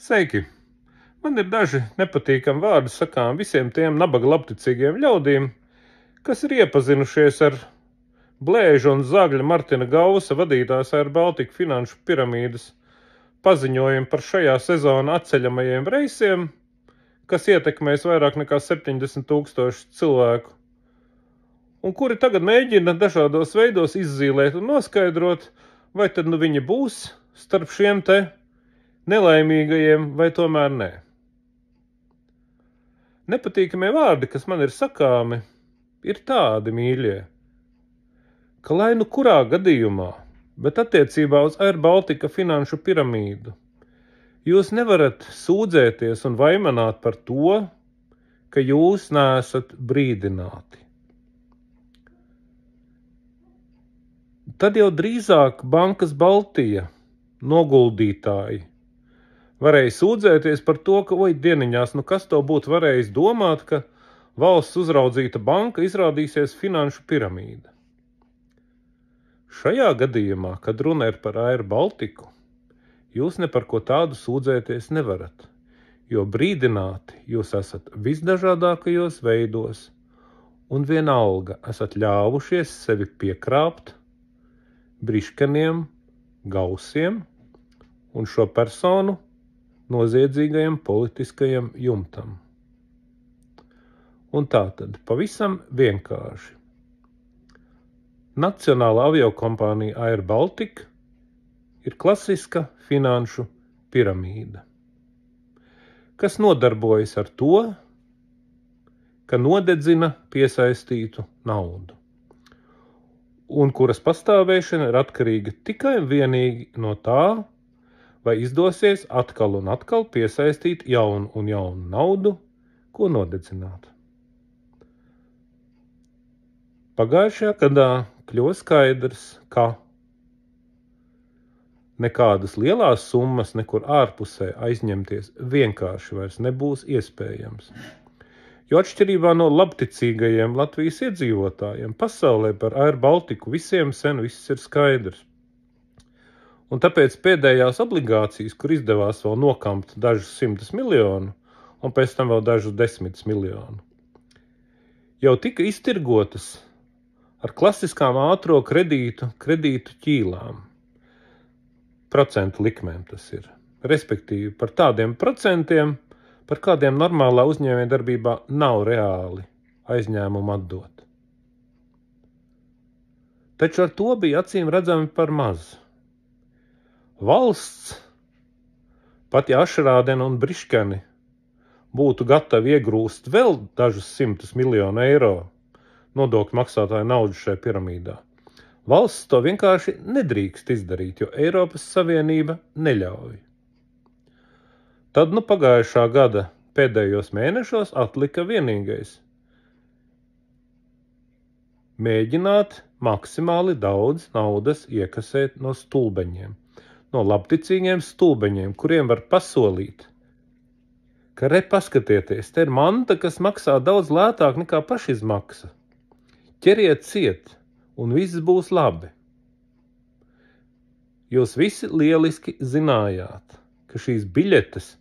Sveiki! Man ir daži nepatīkami vārdi sakām visiem tiem nabaga labticīgiem ļaudīm, kas ir iepazinušies ar Blēža un Zagļa Martina Gausa vadītās Air Baltica finanšu piramīdas paziņojumu par šajā sezonā atceļamajiem reisiem, kas ietekmēs vairāk nekā 70,000 cilvēku, un kuri tagad mēģina dažādos veidos izzīlēt un noskaidrot, vai tad viņi būs starp šiem te nelaimīgajiem vai tomēr nē. Nepatīkamie vārdi, kas man ir sakāmi, ir tādi, mīļie, ka lai nu kurā gadījumā, bet attiecībā uz Air Baltica finanšu piramīdu, jūs nevarat sūdzēties un vaimanāt par to, ka jūs neesat brīdināti. Tad jau drīzāk Bankas Baltija noguldītāji varēja sūdzēties par to, ka, oi, dieniņās, kas to būtu varējis domāt, ka valsts uzraudzīta banka izrādīsies finanšu piramīda. Šajā gadījumā, kad runa ir par Air Baltiku, jūs ne par ko tādu sūdzēties nevarat, jo brīdināti jūs esat visdažādākajos veidos un vienalga esat ļāvušies sevi piekrāpt briškaniem, gausiem un šo personu noziedzīgajam politiskajam jumtam. Un tātad pavisam vienkārši. Nacionāla aviokompānija Air Baltica ir klasiska finanšu piramīda, kas nodarbojas ar to, ka nodedzina piesaistītu naudu, un kuras pastāvēšana ir atkarīga tikai un vienīgi no tā, vai izdosies atkal un atkal piesaistīt jaunu un jaunu naudu, ko nodedzināt. Pagājušajā gadā kļuva skaidrs, ka nekādas lielās summas nekur ārpusē aizņemties vienkārši vairs nebūs iespējams. Jo atšķirībā no labticīgajiem Latvijas iedzīvotājiem, pasaulē par Air Baltiku visiem sen viss ir skaidrs. Un tāpēc pēdējās obligācijas, kur izdevās vēl nokamt dažus 100 miljonu, un pēc tam vēl dažus 10 miljonu, jau tika iztirgotas ar klasiskām ātro kredītu ķīlām. Procentu likmēm tas ir. Respektīvi par tādiem procentiem, par kādiem normālā uzņēmējdarbībā nav reāli aizņēmumu atdot. Taču ar to bija acīm redzami par maz. Valsts, pat ja Ašrādena un Briškani būtu gatavi iegrūst vēl dažus 100 miljonu eiro nodokļu maksātāju naudu šai piramīdā, valsts to vienkārši nedrīkst izdarīt, jo Eiropas Savienība neļauj. Tad pagājušā gada pēdējos mēnešos atlika vienīgais – mēģināt maksimāli daudz naudas iekasēt no stulbeņiem, no labticīgiem stulbeņiem, kuriem var pasolīt, ka paskatieties, te ir manta, kas maksā daudz lētāk nekā pašizmaksa. Ķeriet ciet, un viss būs labi. Jūs visi lieliski zinājāt, ka šīs biļetes,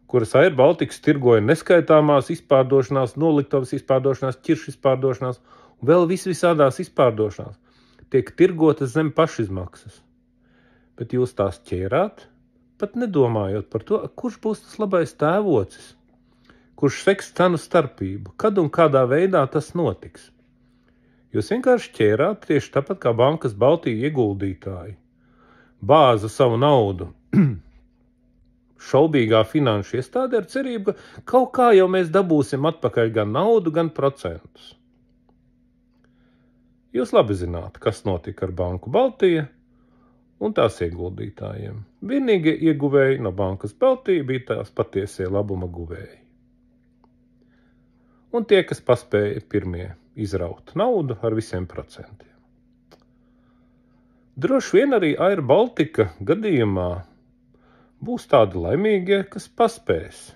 kuras Air Baltica tirgoja neskaitāmās izpārdošanās, noliktavas izpārdošanās, ķiršu izpārdošanās un vēl visādās izpārdošanās, tiek tirgotas zem pašizmaksas. Bet jūs tās ķērāt, pat nedomājot par to, kurš būs tas labais tēvocis, kurš seks cenu starpību, kad un kādā veidā tas notiks. Jūs vienkārši ķērāt tieši tāpat kā Bankas Baltija ieguldītāji. Bāza savu naudu šaubīgā finanšu iestādē ar cerību, ka kaut kā jau mēs dabūsim atpakaļ gan naudu, gan procentus. Jūs labi zināt, kas notika ar Banku Baltija un tās ieguldītājiem. Vienīgie ieguvēji no Bankas Baltija bija tās patiesie labuma guvēji. Un tie, kas paspēja pirmie izraut naudu ar visiem procentiem. Droši vien arī Air Baltica gadījumā būs tādi laimīgie, kas paspēs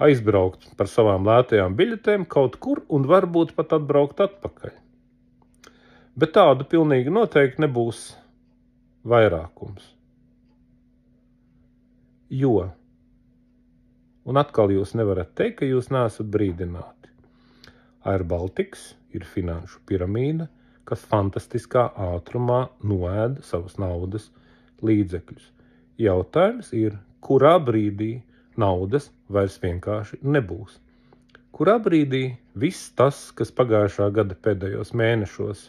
aizbraukt par savām lētajām biļetēm kaut kur un varbūt pat atbraukt atpakaļ. Bet tādu pilnīgi noteikti nebūs vairākums. Jo, un atkal jūs nevarat teikt, ka jūs neesat brīdināti. Air Baltics ir finanšu piramīda, kas fantastiskā ātrumā noēda savas naudas līdzekļus. Jautājums ir, kurā brīdī naudas vairs vienkārši nebūs. Kurā brīdī viss tas, kas pagājušā gada pēdējos mēnešos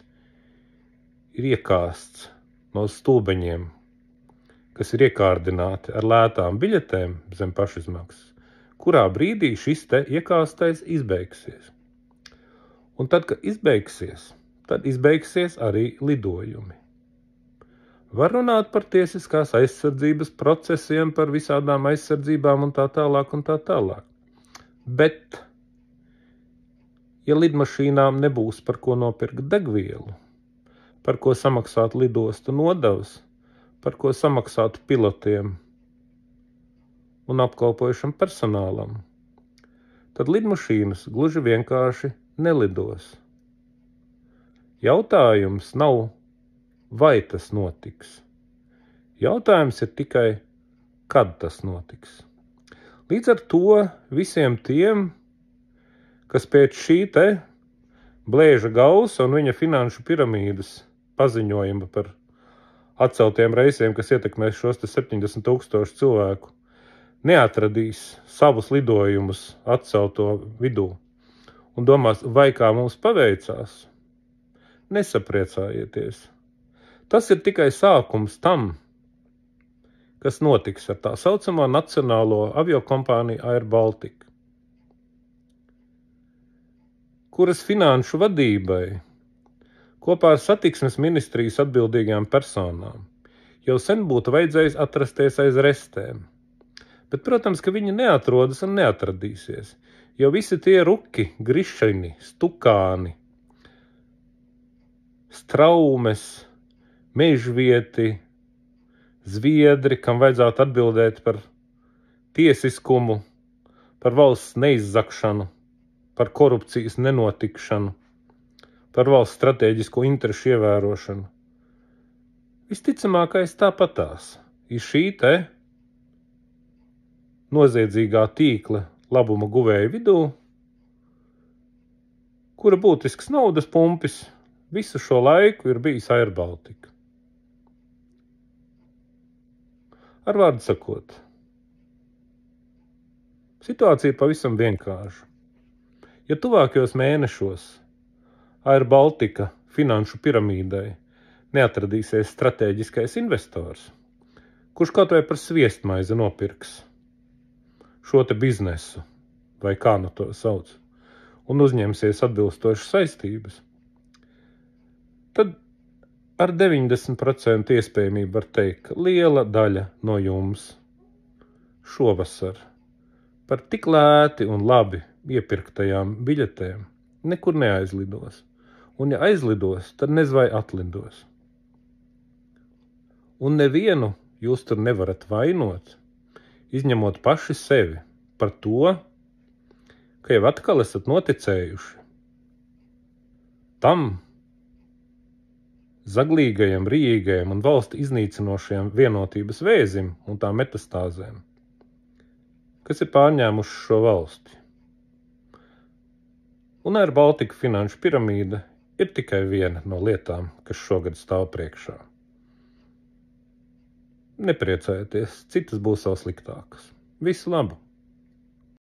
ir iekāsts no stulbeņiem, kas ir iekārdināti ar lētām biļetēm zem pašizmaksas, kurā brīdī šis te iekāstais izbeigsies. Un tad, kad tad izbeigsies arī lidojumi. Var runāt par tiesiskās aizsardzības procesiem, par visādām aizsardzībām un tā tālāk un tā tālāk. Bet, ja lidmašīnām nebūs par ko nopirkt degvielu, par ko samaksāt lidostu nodevas, par ko samaksāt pilotiem un apkalpojušam personālam, tad lidmašīnas gluži vienkārši nelidos. Jautājums nav, vai tas notiks. Jautājums ir tikai, kad tas notiks. Līdz ar to visiem tiem, kas pēc šī te Blēža Gausa un viņa finanšu piramīdas paziņojuma par atceltiem reisiem, kas ietekmēs šos 70,000 cilvēku, neatradīs savus lidojumus atcelto vidū un domās, vai kā mums paveicās, nesapriecājieties. Tas ir tikai sākums tam, kas notiks ar tā saucamo nacionālo aviokompāniju Air Baltica, kuras finanšu vadībai kopā ar satiksmes ministrijas atbildīgām personām jau sen būtu vajadzējis atrasties aiz restēm. Bet, protams, ka viņi neatrodas un neatradīsies, jo visi tie ruki, grišaini, stukāni, straumes, mežvieti, zviedri, kam vajadzētu atbildēt par tiesiskumu, par valsts neizzakšanu, par korupcijas nenotikšanu, par valsts strateģisko interešu ievērošanu. Visticamākais tāpatās ir šī te noziedzīgā tīkla labuma guvēja vidū, kura būtisks naudas pumpis visu šo laiku ir bijis Air Baltica. Ar vārdu sakot, situācija pavisam vienkārša. Ja tuvākajos mēnešos Air Baltica finanšu piramīdai neatradīsies strateģiskais investors, kurš kaut vai par sviestmaizi nopirks šo te biznesu, vai kā nu to sauc, un uzņemsies atbilstošas saistības, tad ar 90% iespējamību var teikt, ka liela daļa no jums šovasar par tik lēti un labi iepirktajām biļetēm nekur neaizlidos. Un ja aizlidos, tad nez vai atlidos. Un nevienu jūs tur nevarat vainot, izņemot paši sevi par to, ka jau atkal esat noticējuši tam zaglīgajam, rījīgajam un valsti iznīcinošajam vienotības vēzim un tā metastāzēm, kas ir pārņēmuši šo valsti. Un Air Baltica finanšu piramīda ir tikai viena no lietām, kas šogad stāv priekšā. Nepriecājieties, citas būs vēl sliktākas. Visu labu!